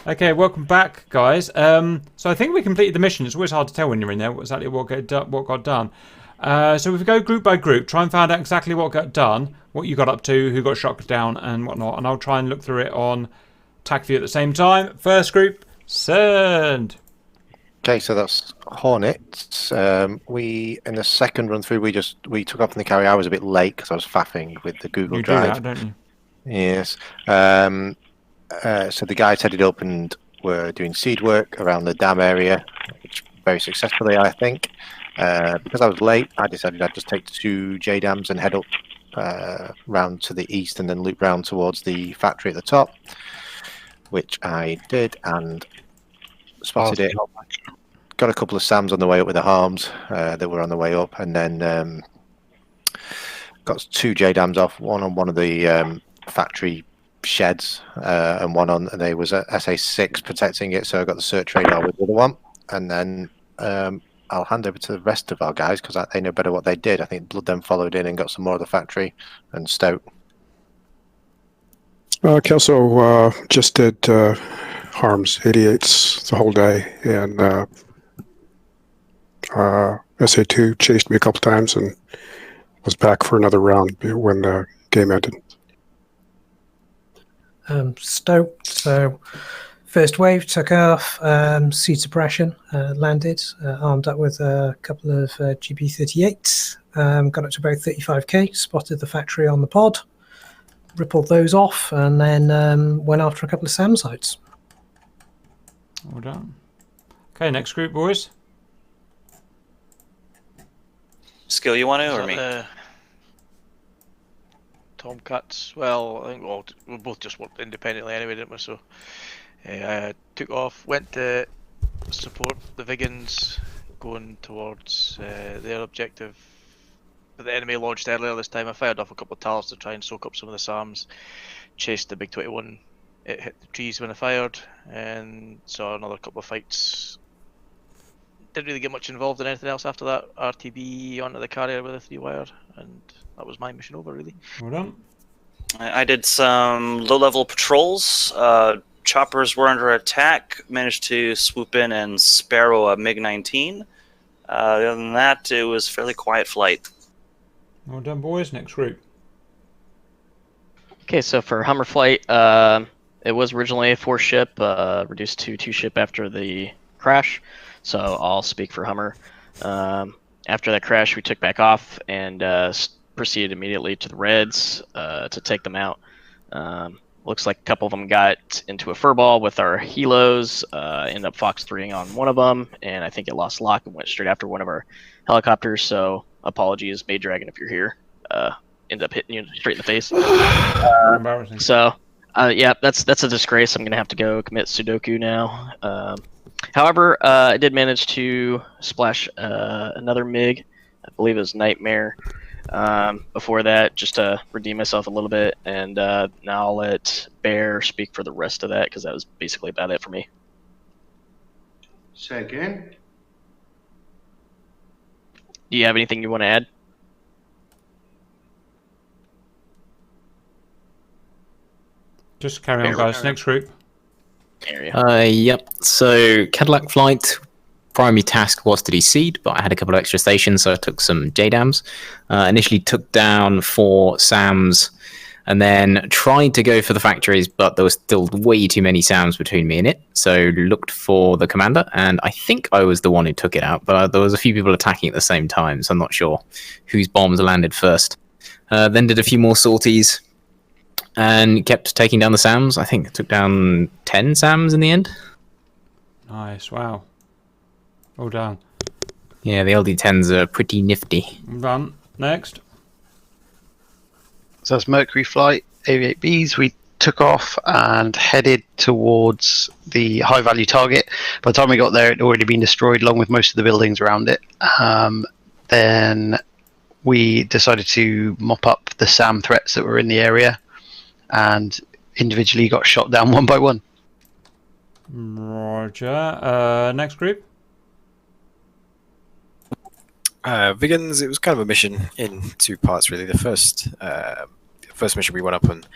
Okay, welcome back, guys. So I think we completed the mission. It's always hard to tell when you're in there exactly what got done. So if we go group by group, try and find out exactly what got done, what you got up to, who got shot down, and whatnot. And I'll try and look through it on TAC view at the same time. First group, send. Okay, so that's Hornets. We in the second run through, we took off in the carrier. I was a bit late because I was faffing with the Google Drive. You do that, don't you? Yes. So the guys headed up and were doing seed work around the dam area, which very successfully, I think. Because I was late, I decided I'd just take the 2 J dams and head up round to the east and then loop round towards the factory at the top, which I did and spotted it. Got a couple of SAMs on the way up with the harms that were on the way up, and then got 2 J dams off, one on one of the factory sheds and one on there was a SA6 protecting it, so I got the search radar with the other one, and then I'll hand over to the rest of our guys because they know better what they did. I think Blood then followed in and got some more of the factory, and Stout. Kelso just did harms 88s the whole day, and SA2 chased me a couple times and was back for another round when the game ended. Stoked. So first wave took off, seed suppression, landed, armed up with a couple of GB38s, got up to about 35k, spotted the factory on the pod, rippled those off, and then went after a couple of SAM sites. Well done. Okay, next group, boys. Skill, you want to, or me? Tomcats. Well, I think we both just worked independently anyway, didn't we? So I took off, went to support the Vigans, going towards their objective. But the enemy launched earlier this time. I fired off a couple of towers to try and soak up some of the SAMs. Chased the big 21. It hit the trees when I fired, and saw another couple of fights. Didn't really get much involved in anything else after that. RTB onto the carrier with a 3-wire, and that was my mission over, really. Well done. I did some low-level patrols. Choppers were under attack. Managed to swoop in and sparrow a MiG-19. Other than that, it was fairly quiet flight. Well done, boys. Next group. Okay, so for Hummer flight, it was originally a 4-ship, reduced to 2-ship after the crash. So I'll speak for Hummer. After that crash, we took back off and proceeded immediately to the Reds to take them out. Looks like a couple of them got into a furball with our helos, ended up Fox 3ing on one of them, and I think it lost lock and went straight after one of our helicopters. So apologies, Maid Dragon, if you're here. Ended up hitting you straight in the face. So yeah, that's a disgrace. I'm gonna have to go commit Sudoku now. However, I did manage to splash another MiG. I believe it was Nightmare. Before that, just to redeem myself a little bit, and now I'll let Bear speak for the rest of that, because that was basically about it for me. Second. Do you have anything you want to add? Just carry on, guys. Next group. Yep. So Cadillac flight, primary task was to do SEAD, but I had a couple of extra stations, so I took some JDAMs. Initially took down 4 SAMs, and then tried to go for the factories, but there was still way too many SAMs between me and it. So looked for the commander, and I think I was the one who took it out, but there was a few people attacking at the same time, so I'm not sure whose bombs landed first. Then did a few more sorties, and kept taking down the SAMs. I think I took down 10 SAMs in the end. Nice, wow. Well done. Yeah, the LD-10s are pretty nifty. Well done. Next. So that's Mercury flight, AV-8Bs. We took off and headed towards the high-value target. By the time we got there, it had already been destroyed, along with most of the buildings around it. Then we decided to mop up the SAM threats that were in the area, and individually got shot down one by one. Roger. Next group. Vigans, it was kind of a mission in 2 parts, really. The first mission, we went up and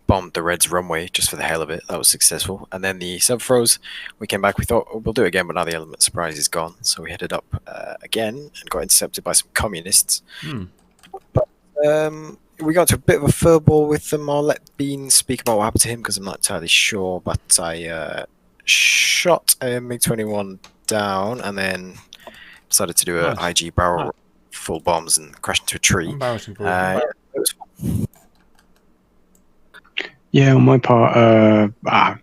bombed the Reds runway just for the hell of it. That was successful. And then the sub-throws, we came back, we thought, oh, we'll do it again, but now the element surprise is gone. So we headed up again and got intercepted by some communists. But we got into a bit of a furball with them. I'll let Bean speak about what happened to him, because I'm not entirely sure. But I shot a MiG-21 down and then decided to do a IG barrel roll, full bombs, and crashed into a tree. Embarrassing for Yeah, on my part,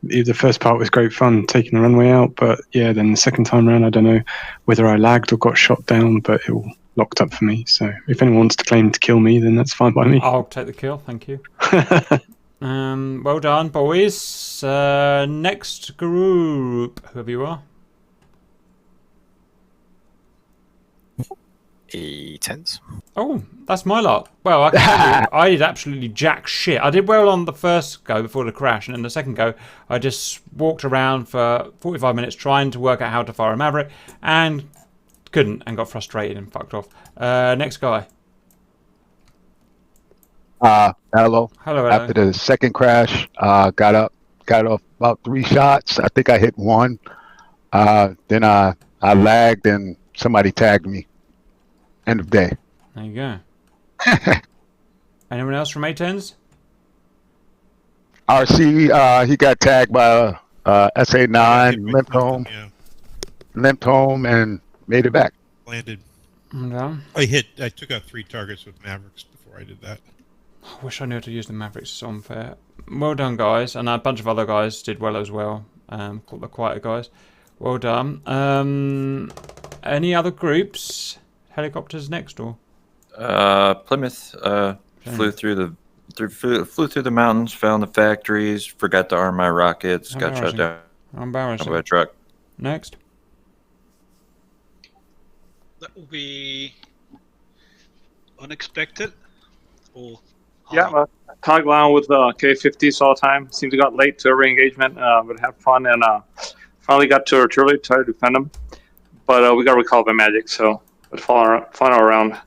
the first part was great fun, taking the runway out, but yeah, then the second time around, I don't know whether I lagged or got shot down, but it all locked up for me. So if anyone wants to claim to kill me, then that's fine by me. I'll take the kill, thank you. Well done, boys. Next group, whoever you are. E10s. Oh, that's my lot. Well, I can tell you, I did absolutely jack shit. I did well on the first go before the crash, and then the second go, I just walked around for 45 minutes trying to work out how to fire a Maverick, and couldn't, and got frustrated and fucked off. Next guy. Hello. Hello. After the second crash, got off about 3 shots. I think I hit 1. Then I lagged and somebody tagged me. End of day. There you go. Anyone else from A10s? RC, he got tagged by SA9, limped home, and made it back. Landed. No. I took out 3 targets with Mavericks before I did that. I wish I knew how to use the Mavericks. It's unfair. Well done, guys. And a bunch of other guys did well as well. Called the quieter guys. Well done. Any other groups? Helicopters next or? Plymouth flew through the mountains, found the factories, forgot to arm my rockets, got shut down Embarrassing. by a truck. Next. That will be unexpected. Or Yeah, tag along with K-50s all the time. Seems to got late to every engagement, but had fun and finally got to artillery to try to defend them. But we got recalled by magic, so but fun all around.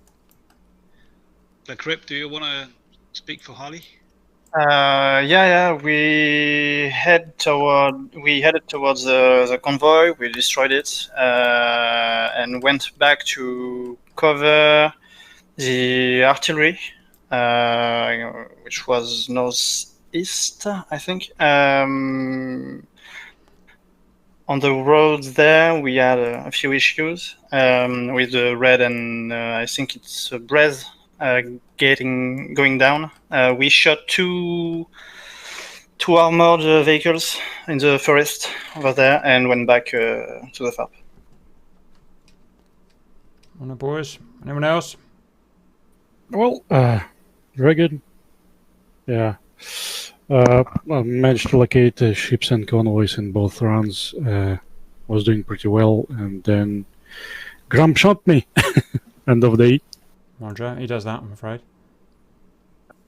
The Crypt, do you want to speak for Harley? Yeah. We headed towards the convoy. We destroyed it and went back to cover the artillery, which was northeast, I think. On the road there, we had a few issues with the red and I think it's breath going down. We shot two armored vehicles in the forest over there and went back to the FAP. On the boys. Anyone else? Well, very good. Yeah. I managed to locate the ships and convoys in both rounds. Was doing pretty well, and then Grump shot me. End of day. Roger, he does that, I'm afraid.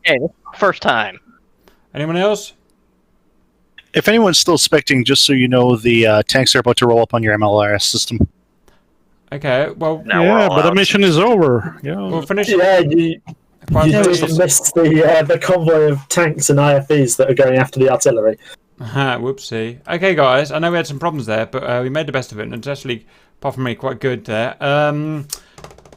Hey, first time. Anyone else? If anyone's still expecting, just so you know, the tanks are about to roll up on your MLRS system. Okay, well... Yeah, but the mission is over. Yeah. We'll finish Yeah, you just missed the convoy of tanks and IFVs that are going after the artillery. Whoopsie. Okay, guys, I know we had some problems there, but we made the best of it, and it's actually, apart from me, quite good there.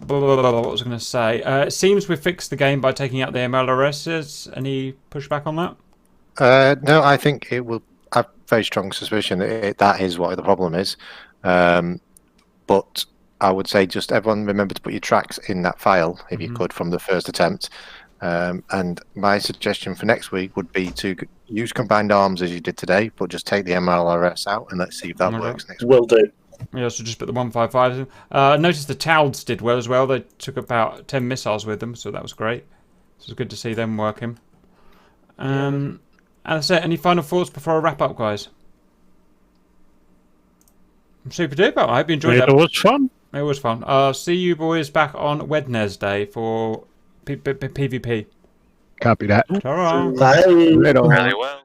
What was I going to say? It seems we fixed the game by taking out the MLRSs. Any pushback on that? No, I think it will. I have very strong suspicion that that is what the problem is. But I would say just everyone remember to put your tracks in that file if you could from the first attempt. And my suggestion for next week would be to use combined arms as you did today, but just take the MLRS out and let's see if that works next week. Will do. Yeah, so just put the 155s in. I noticed the Tauds did well as well. They took about 10 missiles with them, so that was great. So it was good to see them working. And that's it. Any final thoughts before I wrap up, guys? Super duper. I hope you enjoyed that. It was fun. It was fun. See you boys back on Wednesday for PvP. Copy that. Ta-ra. Bye. Later. Really well.